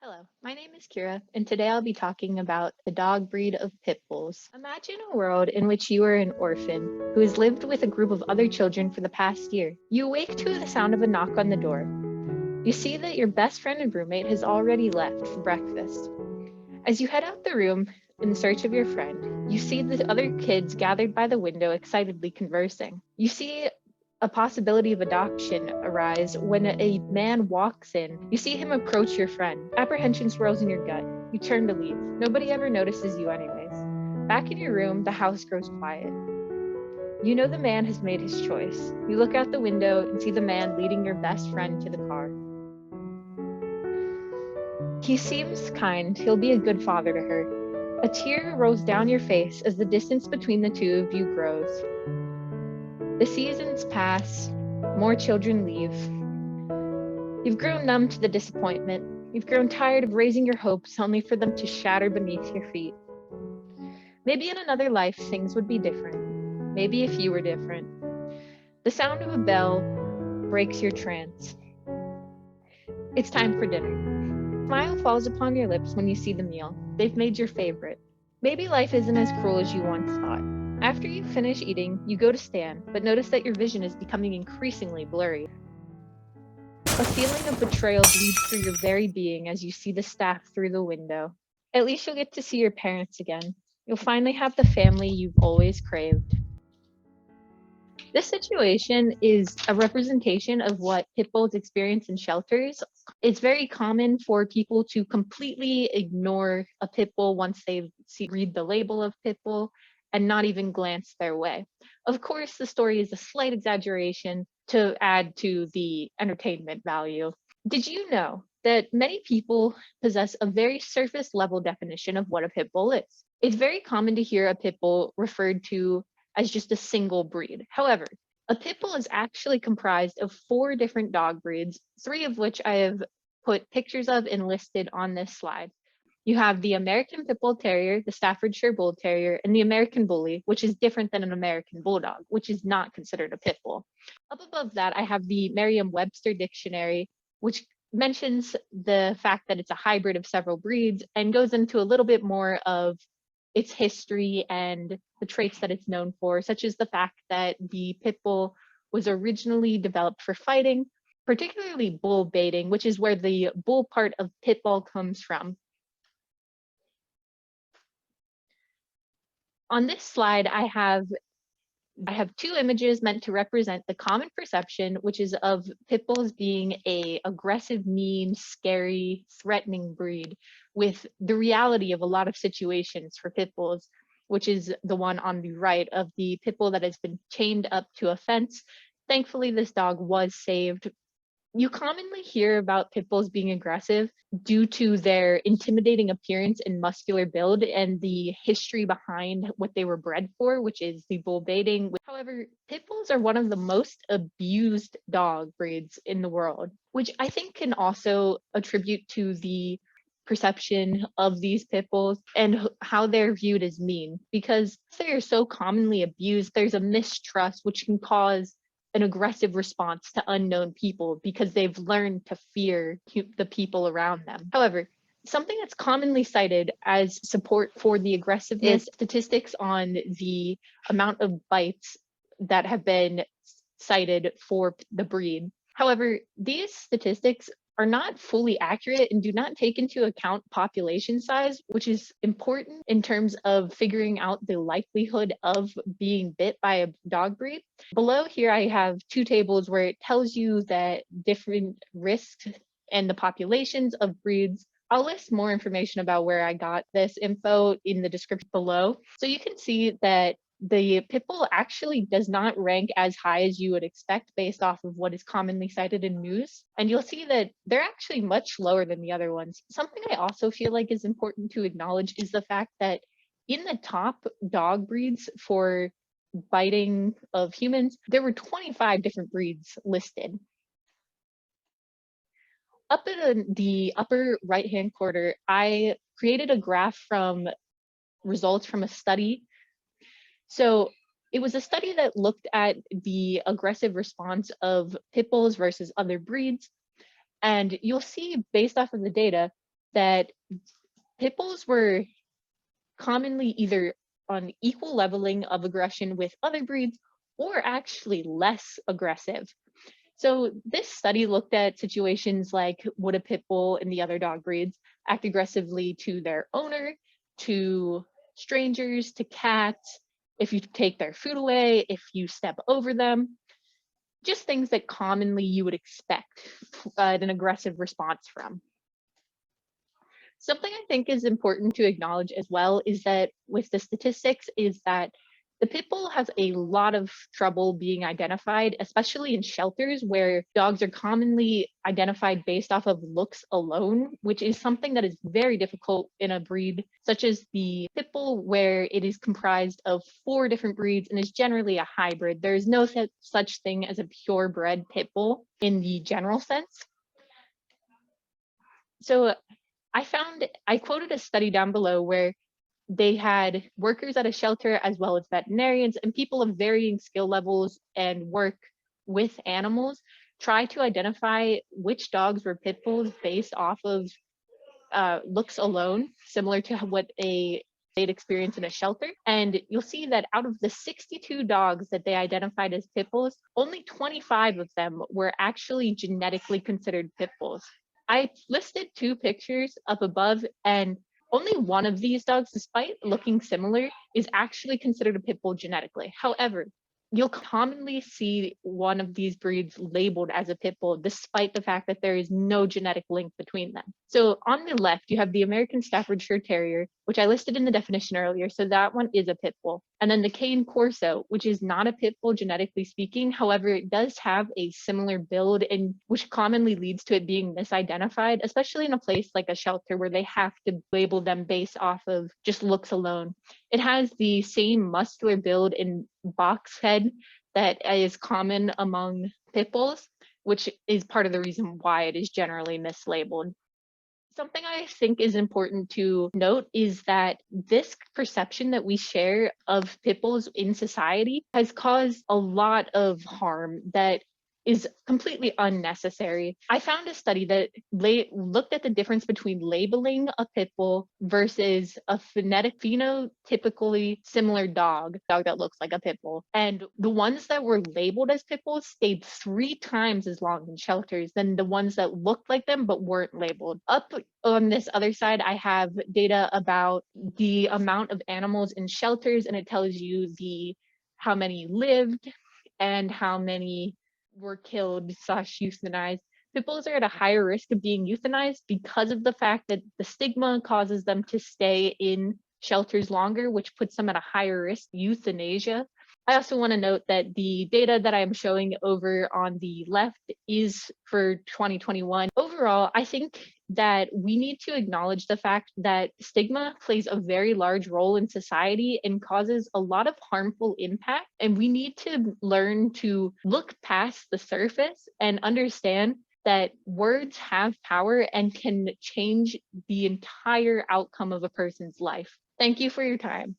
Hello, my name is Kira, and today I'll be talking about the dog breed of pit bulls. Imagine a world in which you are an orphan who has lived with a group of other children for the past year. You awake to the sound of a knock on the door. You see that your best friend and roommate has already left for breakfast. As you head out the room in search of your friend, you see the other kids gathered by the window excitedly conversing. You see a possibility of adoption arise when a man walks in. You see him approach your friend. Apprehension swirls in your gut. You turn to leave. Nobody ever notices you anyways. Back in your room, the house grows quiet. You know the man has made his choice. You look out the window and see the man leading your best friend to the car. He seems kind. He'll be a good father to her. A tear rolls down your face as the distance between the two of you grows. The seasons pass, more children leave. You've grown numb to the disappointment. You've grown tired of raising your hopes only for them to shatter beneath your feet. Maybe in another life things would be different. Maybe if you were different. The sound of a bell breaks your trance. It's time for dinner. A smile falls upon your lips when you see the meal. They've made your favorite. Maybe life isn't as cruel as you once thought. After you finish eating, you go to stand, but notice that your vision is becoming increasingly blurry. A feeling of betrayal bleeds through your very being as you see the staff through the window. At least you'll get to see your parents again. You'll finally have the family you've always craved. This situation is a representation of what pit bulls experience in shelters. It's very common for people to completely ignore a pit bull once they read the label of pit bull and not even glance their way. Of course, the story is a slight exaggeration to add to the entertainment value. Did you know that many people possess a very surface level definition of what a pit bull is? It's very common to hear a pit bull referred to as just a single breed. However, a pit bull is actually comprised of 4 different dog breeds, 3 of which I have put pictures of and listed on this slide. You have the American Pit Bull Terrier, the Staffordshire Bull Terrier, and the American Bully, which is different than an American Bulldog, which is not considered a pit bull. Up above that, I have the Merriam-Webster Dictionary, which mentions the fact that it's a hybrid of several breeds and goes into a little bit more of its history and the traits that it's known for, such as the fact that the pit bull was originally developed for fighting, particularly bull baiting, which is where the bull part of pit bull comes from. On this slide, I have 2 images meant to represent the common perception, which is of pit bulls being a aggressive, mean, scary, threatening breed, with the reality of a lot of situations for pit bulls, which is the one on the right of the pit bull that has been chained up to a fence. Thankfully, this dog was saved. You commonly hear about pit bulls being aggressive due to their intimidating appearance and muscular build and the history behind what they were bred for, which is the bull baiting. However, pit bulls are one of the most abused dog breeds in the world, which I think can also attribute to the perception of these pit bulls and how they're viewed as mean. Because they are so commonly abused, there's a mistrust which can cause an aggressive response to unknown people because they've learned to fear the people around them. However, something that's commonly cited as support for the aggressiveness is statistics on the amount of bites that have been cited for the breed. However, these statistics are not fully accurate and do not take into account population size, which is important in terms of figuring out the likelihood of being bit by a dog breed. Below here, I have 2 tables where it tells you that different risks and the populations of breeds. I'll list more information about where I got this info in the description below. So you can see that the pit bull actually does not rank as high as you would expect based off of what is commonly cited in news. And you'll see that they're actually much lower than the other ones. Something I also feel like is important to acknowledge is the fact that in the top dog breeds for biting of humans, there were 25 different breeds listed. Up in the upper right-hand corner, I created a graph from results from a study. So it was a study that looked at the aggressive response of pit bulls versus other breeds. And you'll see based off of the data that pit bulls were commonly either on equal leveling of aggression with other breeds or actually less aggressive. So this study looked at situations like would a pit bull and the other dog breeds act aggressively to their owner, to strangers, to cats, if you take their food away, if you step over them, just things that commonly you would expect an aggressive response from. Something I think is important to acknowledge as well is that with the statistics is that the pit bull has a lot of trouble being identified, especially in shelters where dogs are commonly identified based off of looks alone, which is something that is very difficult in a breed such as the pit bull, where it is comprised of 4 different breeds and is generally a hybrid. There is no such thing as a purebred pit bull in the general sense. So I quoted a study down below where they had workers at a shelter as well as veterinarians and people of varying skill levels and work with animals try to identify which dogs were pit bulls based off of looks alone, similar to what they'd experience in a shelter. And you'll see that out of the 62 dogs that they identified as pit bulls, only 25 of them were actually genetically considered pit bulls. I listed 2 pictures up above, and only one of these dogs, despite looking similar, is actually considered a pit bull genetically. However, you'll commonly see one of these breeds labeled as a pit bull, despite the fact that there is no genetic link between them. So on the left, you have the American Staffordshire Terrier, which I listed in the definition earlier. So that one is a pit bull. And then the Cane Corso, which is not a pit bull genetically speaking. However, it does have a similar build, and which commonly leads to it being misidentified, especially in a place like a shelter where they have to label them based off of just looks alone. It has the same muscular build and box head that is common among pit bulls, which is part of the reason why it is generally mislabeled. Something I think is important to note is that this perception that we share of pit bulls in society has caused a lot of harm that is completely unnecessary. I found a study that looked at the difference between labeling a pit bull versus a phenotypically similar dog that looks like a pit bull. And the ones that were labeled as pit bulls stayed 3 times as long in shelters than the ones that looked like them but weren't labeled. Up on this other side, I have data about the amount of animals in shelters, and it tells you how many lived and how many were killed / euthanized. Pit bulls are at a higher risk of being euthanized because of the fact that the stigma causes them to stay in shelters longer, which puts them at a higher risk of euthanasia. I also want to note that the data that I'm showing over on the left is for 2021. Overall, I think that we need to acknowledge the fact that stigma plays a very large role in society and causes a lot of harmful impact. And we need to learn to look past the surface and understand that words have power and can change the entire outcome of a person's life. Thank you for your time.